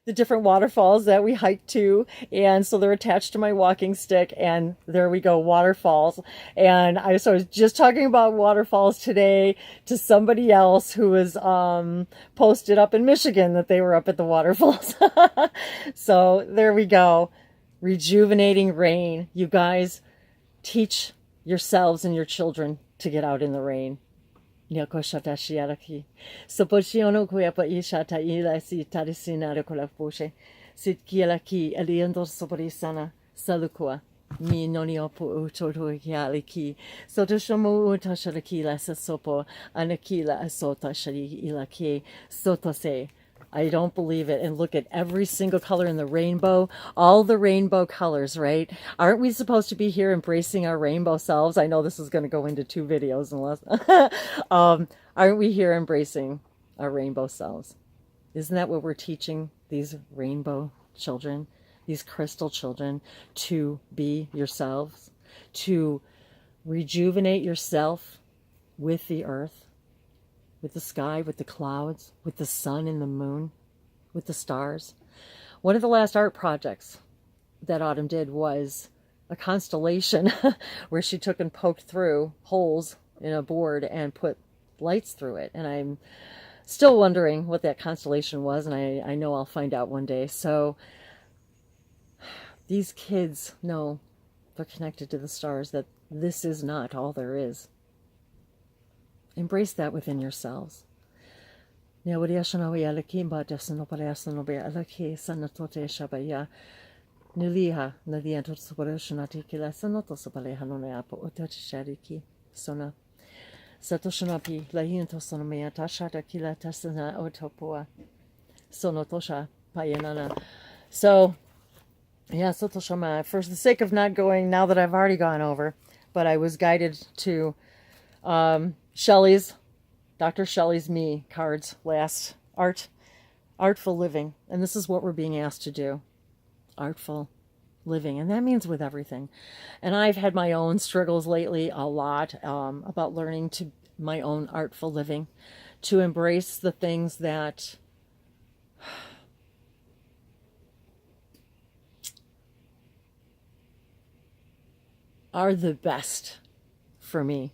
the different waterfalls that we hike to. And so they're attached to my walking stick, and there we go, waterfalls. And so I was just talking about waterfalls today to somebody else who was posted up in Michigan that they were up at the waterfalls. So there we go. Rejuvenating rain. You guys, teach yourselves and your children to get out in the rain. Nyakoshata shiaraki. Sopochiono kuyapa ishata ila si tarisina rekolapushe. Sit kialaki aliendo soporisana salukua. Mi noniopu utoto kialiki. Sotoshomu utasharaki la sopo anakila asota shari ilaki sotose. I don't believe it. And look at every single color in the rainbow, all the rainbow colors, right? Aren't we supposed to be here embracing our rainbow selves? I know this is going to go into 2 videos unless, aren't we here embracing our rainbow selves? Isn't that what we're teaching these rainbow children, these crystal children, to be yourselves, to rejuvenate yourself with the earth? With the sky, with the clouds, with the sun and the moon, with the stars. One of the last art projects that Autumn did was a constellation where she took and poked through holes in a board and put lights through it. And I'm still wondering what that constellation was, and I know I'll find out one day. So these kids know they're connected to the stars, that this is not all there is. Embrace that within yourselves. Niliha naliento soporoshanati kila sanoto sopaleha noneapo utachariki sona satoshanapi lahiento sonomea tashata kila tasana otopoa sonotosha payanana. So yeah, sotoshama, for the sake of not going now that I've already gone over, but I was guided to Dr. Shelley's Me cards last, artful living. And this is what we're being asked to do. Artful living. And that means with everything. And I've had my own struggles lately a lot about learning to my own artful living, to embrace the things that are the best for me.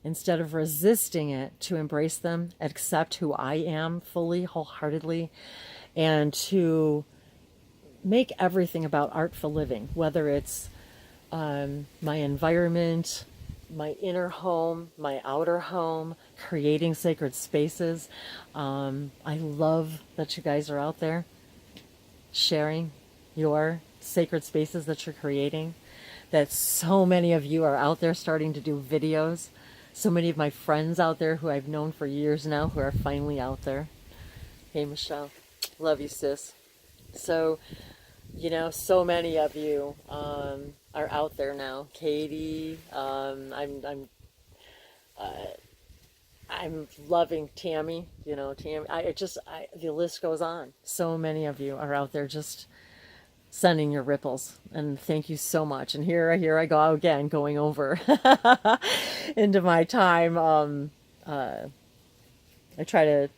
Instead of resisting it, to embrace them, accept who I am fully, wholeheartedly, and to make everything about artful living, whether it's my environment, my inner home, my outer home, creating sacred spaces. I love that you guys are out there sharing your sacred spaces that you're creating, that so many of you are out there starting to do videos. So many of my friends out there who I've known for years now who are finally out there. Hey, Michelle. Love you, sis. So, so many of you are out there now. Katie, I'm loving Tammy. Tammy. The list goes on. So many of you are out there just sending your ripples, and thank you so much. And here I go again, going over into my time. I try to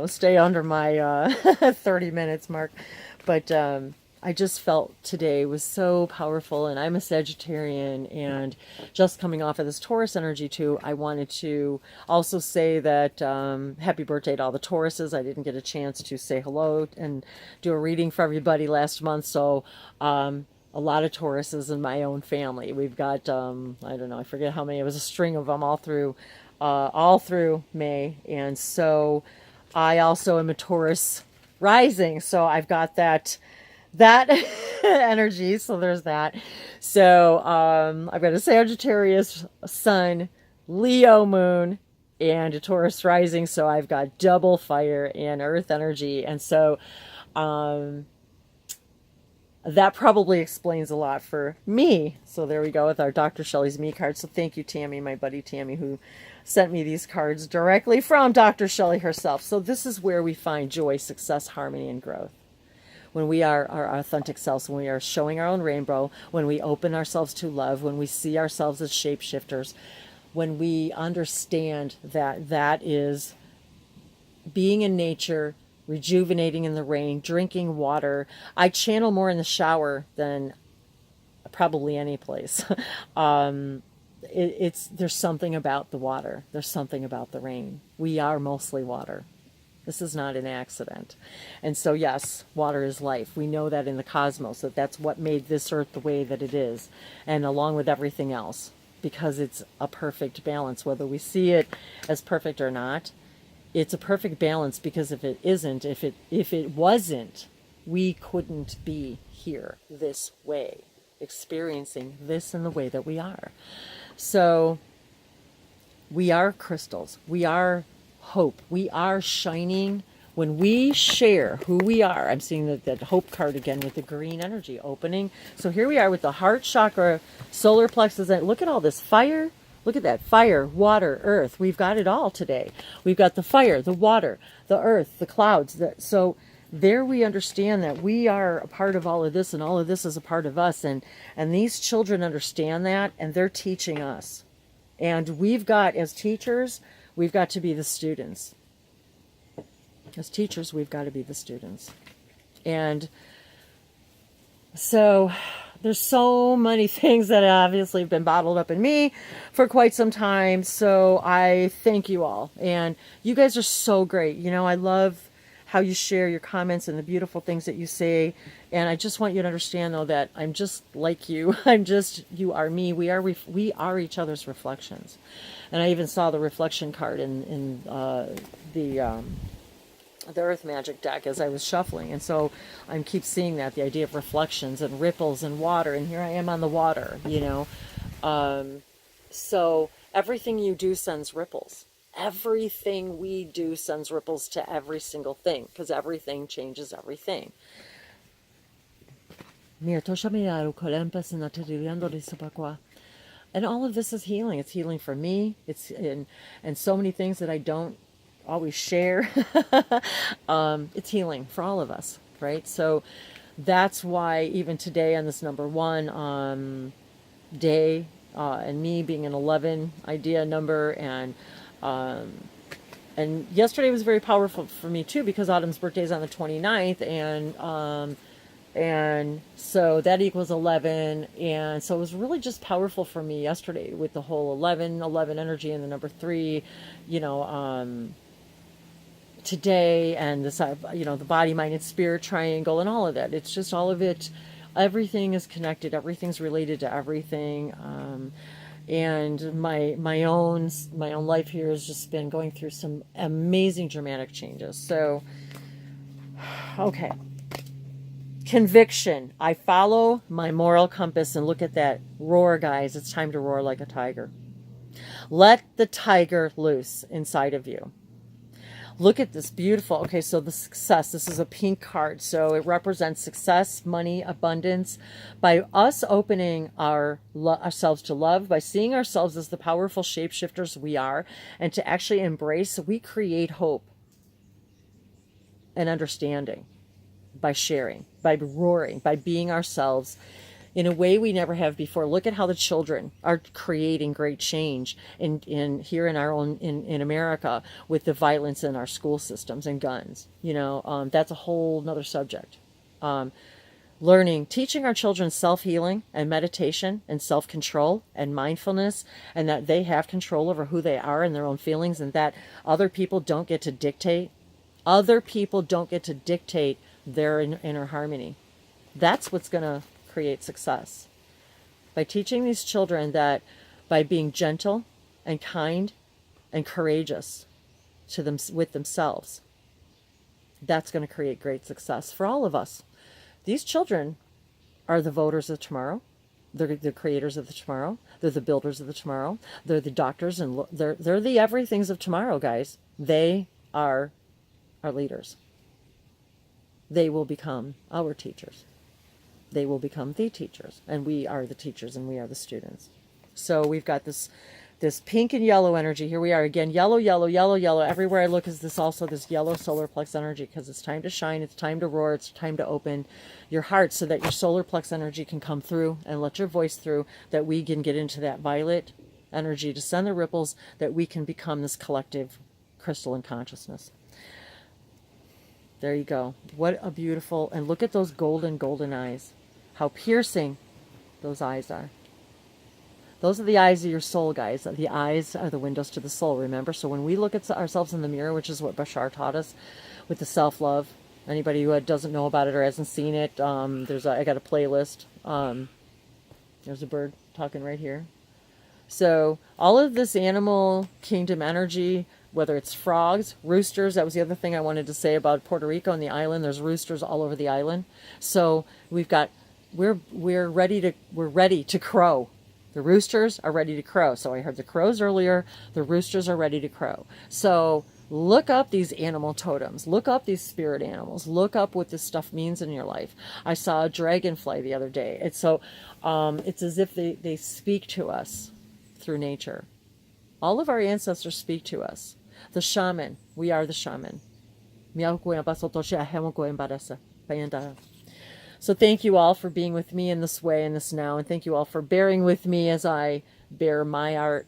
stay under my 30 minutes mark, but I just felt today was so powerful, and I'm a Sagittarian, and just coming off of this Taurus energy too, I wanted to also say that happy birthday to all the Tauruses. I didn't get a chance to say hello and do a reading for everybody last month, so a lot of Tauruses in my own family. We've got I don't know, I forget how many. It was a string of them all through May, and so I also am a Taurus rising, so I've got that energy, so there's that. So I've got a Sagittarius sun, Leo moon, and a Taurus rising, so I've got double fire and earth energy. And so that probably explains a lot for me. So there we go with our Dr. Shelley's Me card. So thank you, Tammy, my buddy Tammy, who sent me these cards directly from Dr. Shelley herself. So this is where we find joy, success, harmony, and growth. When we are our authentic selves, when we are showing our own rainbow, when we open ourselves to love, when we see ourselves as shapeshifters, when we understand that that is being in nature rejuvenating in the rain, drinking water. I channel more in the shower than probably any place. There's something about the water. There's something about the rain. We are mostly water. This is not an accident. And so, yes, water is life. We know that in the cosmos, that's what made this earth the way that it is, and along with everything else, because it's a perfect balance. Whether we see it as perfect or not, it's a perfect balance, because if it isn't, if it wasn't, we couldn't be here this way, experiencing this in the way that we are. So we are crystals. We are hope. We are shining. When we share who we are, I'm seeing that hope card again with the green energy opening. So here we are with the heart chakra, solar plexus, and look at all this fire. Look at that, fire, water, earth. We've got it all today. We've got the fire, the water, the earth, the clouds. So there we understand that we are a part of all of this, and all of this is a part of us. And these children understand that, and they're teaching us. And we've got, as teachers, we've got to be the students. As teachers, we've got to be the students. And so there's so many things that obviously have been bottled up in me for quite some time. So I thank you all. And you guys are so great. You know, I love how you share your comments and the beautiful things that you say. And I just want you to understand, though, that I'm just like you. You are me. We are each other's reflections. And I even saw the reflection card in the Earth Magic deck as I was shuffling. And so I keep seeing that, the idea of reflections and ripples and water. And here I am on the water, you know. So everything you do sends ripples. Everything we do sends ripples to every single thing, because everything changes everything. And all of this is healing. It's healing for me. It's and so many things that I don't always share. It's healing for all of us, right? So that's why even today on this number 1 day, and me being an 11 idea number, and yesterday was very powerful for me too, because Autumn's birthday is on the 29th, and so that equals 11. And so it was really just powerful for me yesterday with the whole 11 energy and the number 3, you know, today, and this, you know, the body, mind, and spirit triangle and all of that. It's just all of it. Everything is connected. Everything's related to everything. And my own life here has just been going through some amazing dramatic changes. So, okay. Conviction. I follow my moral compass, and look at that. Roar, guys. It's time to roar like a tiger. Let the tiger loose inside of you. Look at this beautiful, okay, so the success, this is a pink card, so it represents success, money, abundance. By us opening ourselves to love, by seeing ourselves as the powerful shapeshifters we are, and to actually embrace, we create hope and understanding by sharing, by roaring, by being ourselves in a way we never have before. Look at how the children are creating great change in here in our own in America with the violence in our school systems and guns. You know, that's a whole nother subject. Teaching our children self-healing and meditation and self-control and mindfulness, and that they have control over who they are and their own feelings, and that other people don't get to dictate. Other people don't get to dictate their inner harmony. That's what's going to create success. By teaching these children that by being gentle and kind and courageous to them with themselves, that's going to create great success for all of us. These children are the voters of tomorrow. They're the creators of the tomorrow. They're the builders of the tomorrow. They're the doctors, and they're the everythings of tomorrow, guys. They are our leaders. They will become our teachers. They will become the teachers, and we are the teachers, and we are the students. So we've got this pink and yellow energy. Here we are again, yellow, yellow, yellow, yellow. Everywhere I look is this yellow solar plex energy, because it's time to shine, it's time to roar, it's time to open your heart so that your solar plex energy can come through and let your voice through, that we can get into that violet energy to send the ripples, that we can become this collective crystalline consciousness. There you go. What a beautiful, and look at those golden, golden eyes. How piercing those eyes are. Those are the eyes of your soul, guys. The eyes are the windows to the soul, remember? So when we look at ourselves in the mirror, which is what Bashar taught us with the self-love, anybody who doesn't know about it or hasn't seen it, I got a playlist. There's a bird talking right here. So all of this animal kingdom energy, whether it's frogs, roosters, that was the other thing I wanted to say about Puerto Rico and the island. There's roosters all over the island. So we're ready to crow. The roosters are ready to crow. So I heard the crows earlier. The roosters are ready to crow. So look up these animal totems. Look up these spirit animals. Look up what this stuff means in your life. I saw a dragonfly the other day. It's as if they speak to us through nature. All of our ancestors speak to us. The shaman. We are the shaman. So thank you all for being with me in this way, in this now, and thank you all for bearing with me as I bear my heart,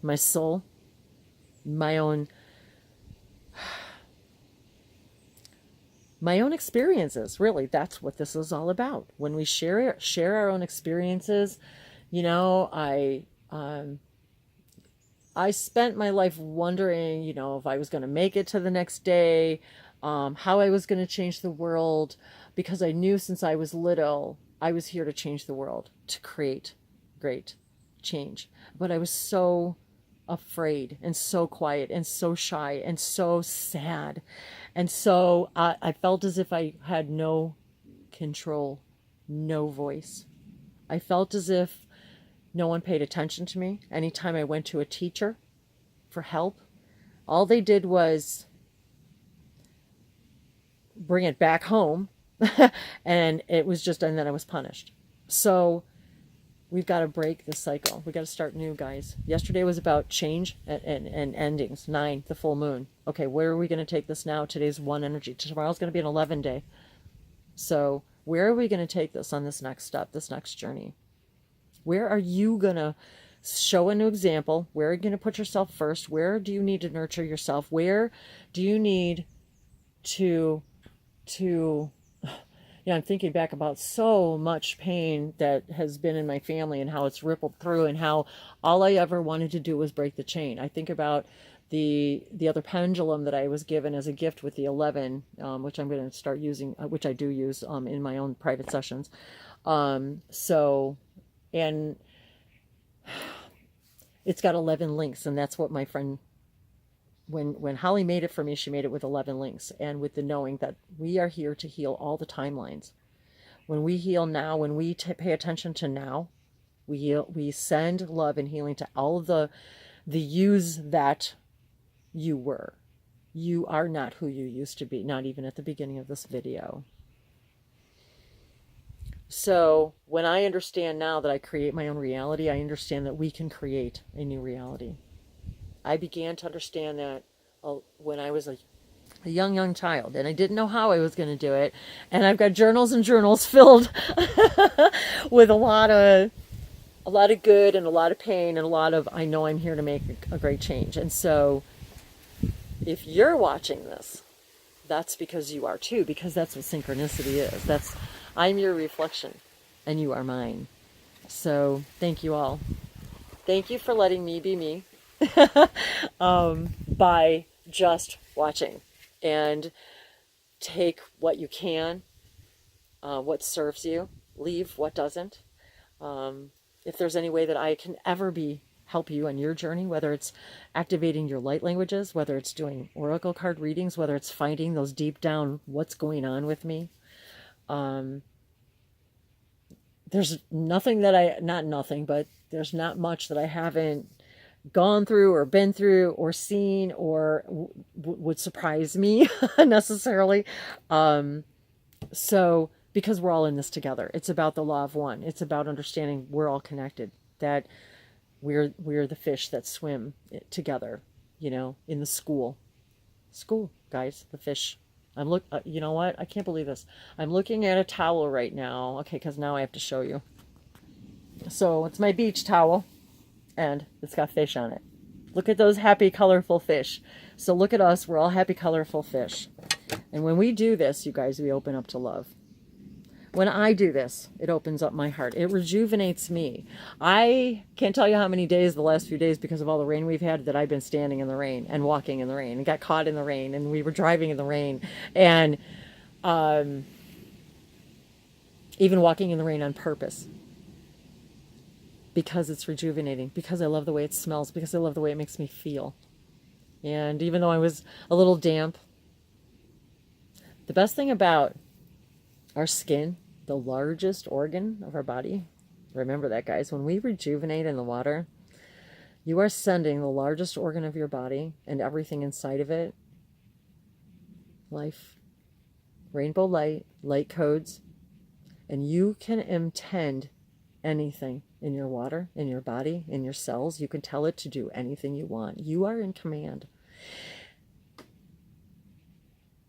my soul, my own experiences. Really, that's what this is all about. When we share our own experiences, I spent my life wondering, if I was going to make it to the next day, how I was going to change the world, because I knew since I was little, I was here to change the world, to create great change. But I was so afraid and so quiet and so shy and so sad. And so I felt as if I had no control, no voice. I felt as if no one paid attention to me. Anytime I went to a teacher for help, all they did was bring it back home and then I was punished. So we've got to break this cycle. We got to start new, guys. Yesterday was about change and endings. 9, the full moon. Okay, where are we going to take this now? Today's 1 energy. Tomorrow's going to be an 11 day. So where are we going to take this on this next step, this next journey? Where are you going to show a new example? Where are you going to put yourself first? Where do you need to nurture yourself? Where do you need to I'm thinking back about so much pain that has been in my family and how it's rippled through, and how all I ever wanted to do was break the chain. I think about the other pendulum that I was given as a gift with the 11, which I'm going to start using, which I do use in my own private sessions. And it's got 11 links, and that's what my friend, when Holly made it for me, she made it with 11 links, and with the knowing that we are here to heal all the timelines. When we heal now, when we pay attention to now, we send love and healing to all of the yous that you were. You are not who you used to be, not even at the beginning of this video. So when I understand now that I create my own reality, I understand that we can create a new reality. I began to understand that when I was a young child, and I didn't know how I was going to do it. And I've got journals and journals filled with a lot of good and a lot of pain and a lot of, I know I'm here to make a great change. And so if you're watching this, that's because you are too, because that's what synchronicity is. I'm your reflection and you are mine. So thank you all. Thank you for letting me be me. By just watching, and take what you can, what serves you, leave what doesn't. If there's any way that I can ever help you on your journey, whether it's activating your light languages, whether it's doing oracle card readings, whether it's finding those deep down what's going on with me, there's nothing that there's not much that I haven't gone through or been through or seen or would surprise me necessarily. So because we're all in this together, it's about the law of one. It's about understanding we're all connected, that we're the fish that swim together, in the school, guys, the fish. You know what? I can't believe this. I'm looking at a towel right now. Okay. 'Cause now I have to show you. So it's my beach towel. And it's got fish on it. Look at those happy, colorful fish. So look at us. We're all happy, colorful fish. And when we do this, you guys, we open up to love. When I do this, it opens up my heart. It rejuvenates me. I can't tell you how many days, the last few days, because of all the rain we've had, that I've been standing in the rain and walking in the rain and got caught in the rain, and we were driving in the rain, and even walking in the rain on purpose, because it's rejuvenating, because I love the way it smells, because I love the way it makes me feel. And even though I was a little damp, the best thing about our skin, the largest organ of our body, remember that, guys, when we rejuvenate in the water, you are sending the largest organ of your body and everything inside of it, life, rainbow light, light codes, and you can intend anything in your water, in your body, in your cells. You can tell it to do anything you want. You are in command.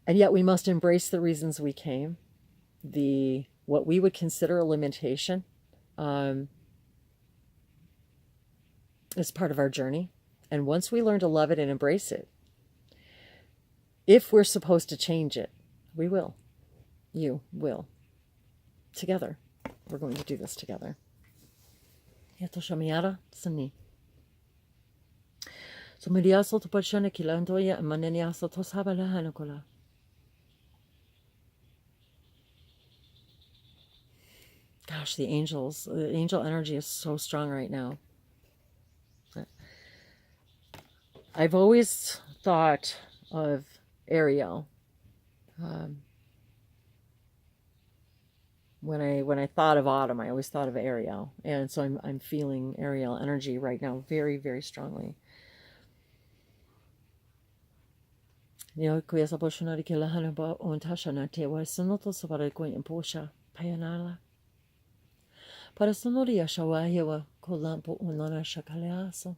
And yet we must embrace the reasons we came. What we would consider a limitation is part of our journey. And once we learn to love it and embrace it, if we're supposed to change it, we will. You will. Together. We're going to do this together. Gosh, the angel energy is so strong right now. I've always thought of Ariel. When I thought of autumn, I always thought of Ariel. And so I'm feeling Ariel energy right now very, very strongly. Para sonoria shawahewa kolampo unana shakaleaso.